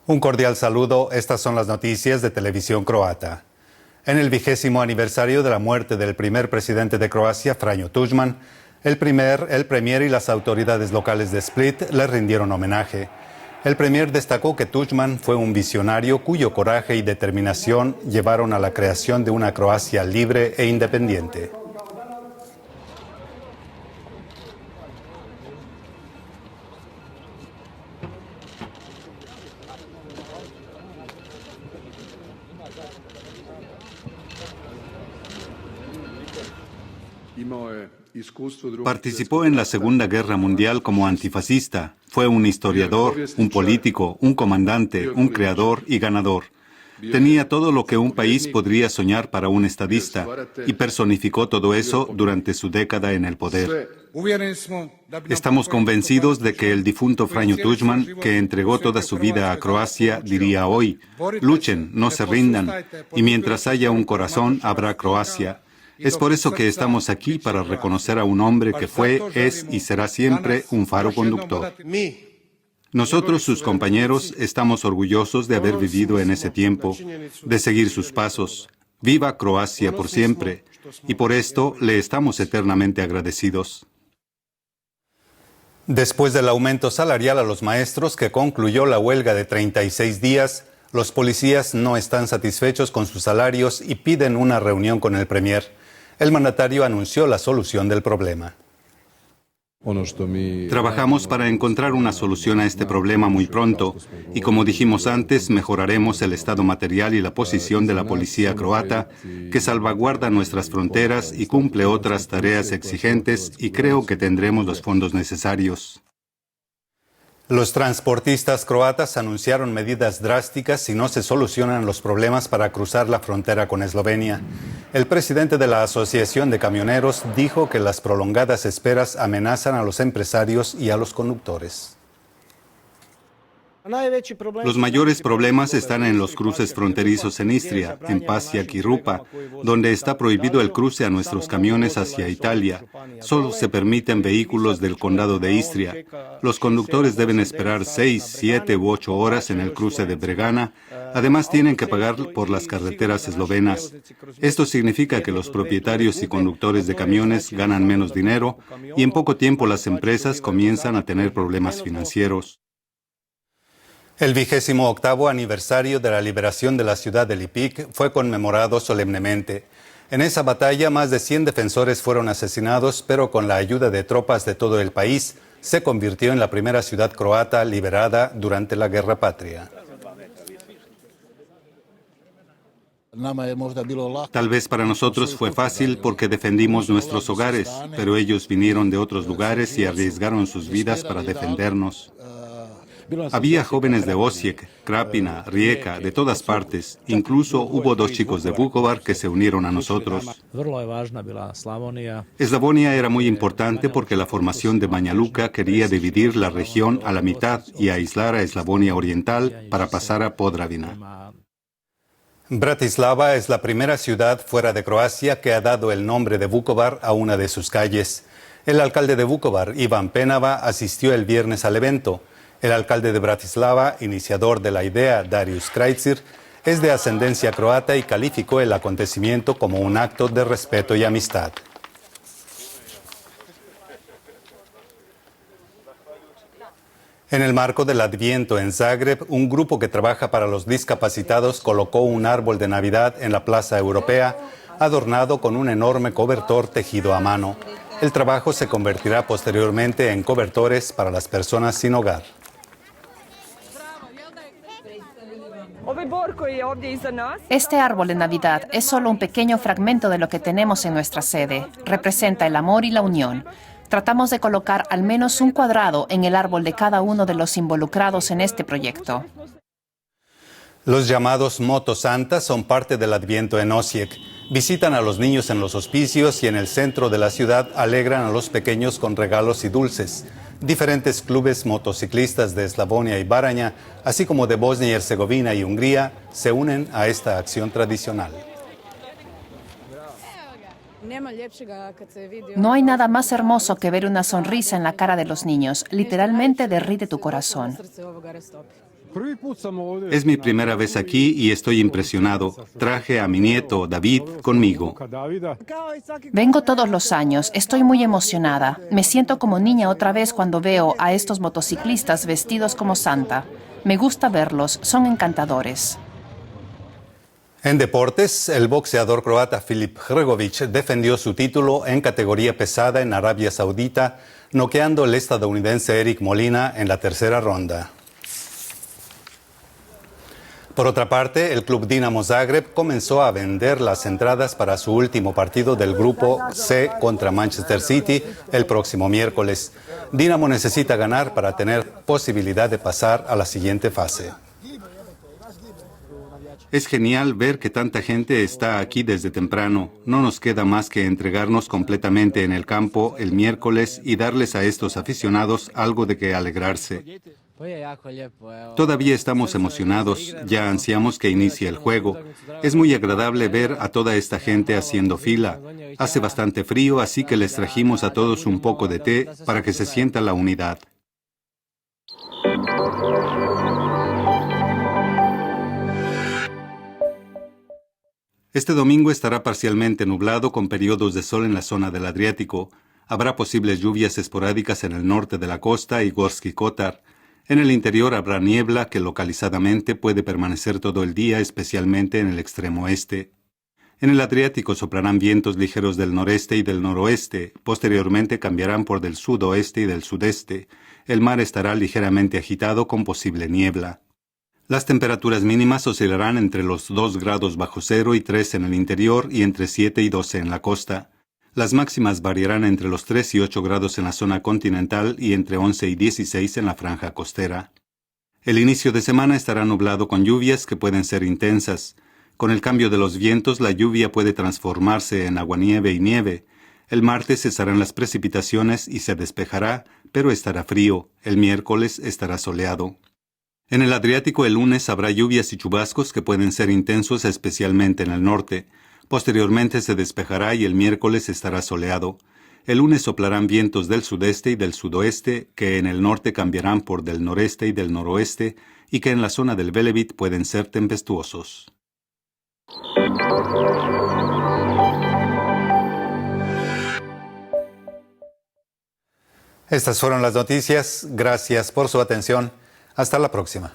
Un cordial saludo, estas son las noticias de Televisión Croata. En el 20º aniversario de la muerte del primer presidente de Croacia, Franjo Tuđman, el premier y las autoridades locales de Split le rindieron homenaje. El premier destacó que Tuđman fue un visionario cuyo coraje y determinación llevaron a la creación de una Croacia libre e independiente. Participó en la Segunda Guerra Mundial como antifascista. Fue un historiador, un político, un comandante, un creador y ganador. Tenía todo lo que un país podría soñar para un estadista y personificó todo eso durante su década en el poder. Estamos convencidos de que el difunto Franjo Tuđman, que entregó toda su vida a Croacia, diría hoy: luchen, no se rindan, y mientras haya un corazón habrá Croacia. Es por eso que estamos aquí, para reconocer a un hombre que fue, es y será siempre un faro conductor. Nosotros, sus compañeros, estamos orgullosos de haber vivido en ese tiempo, de seguir sus pasos. ¡Viva Croacia por siempre! Y por esto le estamos eternamente agradecidos. Después del aumento salarial a los maestros que concluyó la huelga de 36 días, los policías no están satisfechos con sus salarios y piden una reunión con el premier. El mandatario anunció la solución del problema. Trabajamos para encontrar una solución a este problema muy pronto y, como dijimos antes, mejoraremos el estado material y la posición de la policía croata, que salvaguarda nuestras fronteras y cumple otras tareas exigentes, y creo que tendremos los fondos necesarios. Los transportistas croatas anunciaron medidas drásticas si no se solucionan los problemas para cruzar la frontera con Eslovenia. El presidente de la Asociación de Camioneros dijo que las prolongadas esperas amenazan a los empresarios y a los conductores. Los mayores problemas están en los cruces fronterizos en Istria, en Pasjak y Rupa, donde está prohibido el cruce a nuestros camiones hacia Italia. Solo se permiten vehículos del condado de Istria. Los conductores deben esperar 6, 7 u 8 horas en el cruce de Bregana. Además, tienen que pagar por las carreteras eslovenas. Esto significa que los propietarios y conductores de camiones ganan menos dinero y en poco tiempo las empresas comienzan a tener problemas financieros. El 28º aniversario de la liberación de la ciudad de Lipik fue conmemorado solemnemente. En esa batalla, más de 100 defensores fueron asesinados, pero con la ayuda de tropas de todo el país, se convirtió en la primera ciudad croata liberada durante la Guerra Patria. Tal vez para nosotros fue fácil porque defendimos nuestros hogares, pero ellos vinieron de otros lugares y arriesgaron sus vidas para defendernos. Había jóvenes de Osijek, Krapina, Rijeka, de todas partes. Incluso hubo 2 chicos de Vukovar que se unieron a nosotros. Eslavonia era muy importante porque la formación de Banja Luka quería dividir la región a la mitad y aislar a Eslavonia Oriental para pasar a Podravina. Bratislava es la primera ciudad fuera de Croacia que ha dado el nombre de Vukovar a una de sus calles. El alcalde de Vukovar, Ivan Penava, asistió el viernes al evento. El alcalde de Bratislava, iniciador de la idea, Darius Krajcir, es de ascendencia croata y calificó el acontecimiento como un acto de respeto y amistad. En el marco del Adviento en Zagreb, un grupo que trabaja para los discapacitados colocó un árbol de Navidad en la Plaza Europea, adornado con un enorme cobertor tejido a mano. El trabajo se convertirá posteriormente en cobertores para las personas sin hogar. Este árbol de Navidad es solo un pequeño fragmento de lo que tenemos en nuestra sede. Representa el amor y la unión. Tratamos de colocar al menos un cuadrado en el árbol de cada uno de los involucrados en este proyecto. Los llamados Motos Santas son parte del Adviento en Osijek. Visitan a los niños en los hospicios y en el centro de la ciudad alegran a los pequeños con regalos y dulces. Diferentes clubes motociclistas de Eslavonia y Baranja, así como de Bosnia y Herzegovina y Hungría, se unen a esta acción tradicional. No hay nada más hermoso que ver una sonrisa en la cara de los niños. Literalmente derrite tu corazón. Es mi primera vez aquí y estoy impresionado. Traje a mi nieto, David, conmigo. Vengo todos los años, estoy muy emocionada. Me siento como niña otra vez cuando veo a estos motociclistas vestidos como Santa. Me gusta verlos, son encantadores. En deportes, el boxeador croata Filip Hrgović defendió su título en categoría pesada en Arabia Saudita, noqueando al estadounidense Eric Molina en la tercera ronda. Por otra parte, el club Dinamo Zagreb comenzó a vender las entradas para su último partido del grupo C contra Manchester City el próximo miércoles. Dinamo necesita ganar para tener posibilidad de pasar a la siguiente fase. Es genial ver que tanta gente está aquí desde temprano. No nos queda más que entregarnos completamente en el campo el miércoles y darles a estos aficionados algo de que alegrarse. Todavía estamos emocionados, ya ansiamos que inicie el juego. Es muy agradable ver a toda esta gente haciendo fila. Hace bastante frío, así que les trajimos a todos un poco de té para que se sienta la unidad. Este domingo estará parcialmente nublado con periodos de sol en la zona del Adriático. Habrá posibles lluvias esporádicas en el norte de la costa y Gorski Kotar. En el interior habrá niebla que localizadamente puede permanecer todo el día, especialmente en el extremo este. En el Adriático soplarán vientos ligeros del noreste y del noroeste, posteriormente cambiarán por del sudoeste y del sudeste. El mar estará ligeramente agitado con posible niebla. Las temperaturas mínimas oscilarán entre los 2 grados bajo cero y 3 en el interior y entre 7 y 12 en la costa. Las máximas variarán entre los 3 y 8 grados en la zona continental y entre 11 y 16 en la franja costera. El inicio de semana estará nublado con lluvias que pueden ser intensas. Con el cambio de los vientos, la lluvia puede transformarse en aguanieve y nieve. El martes cesarán las precipitaciones y se despejará, pero estará frío. El miércoles estará soleado. En el Adriático el lunes habrá lluvias y chubascos que pueden ser intensos, especialmente en el norte. Posteriormente se despejará y el miércoles estará soleado. El lunes soplarán vientos del sudeste y del sudoeste, que en el norte cambiarán por del noreste y del noroeste, y que en la zona del Velebit pueden ser tempestuosos. Estas fueron las noticias. Gracias por su atención. Hasta la próxima.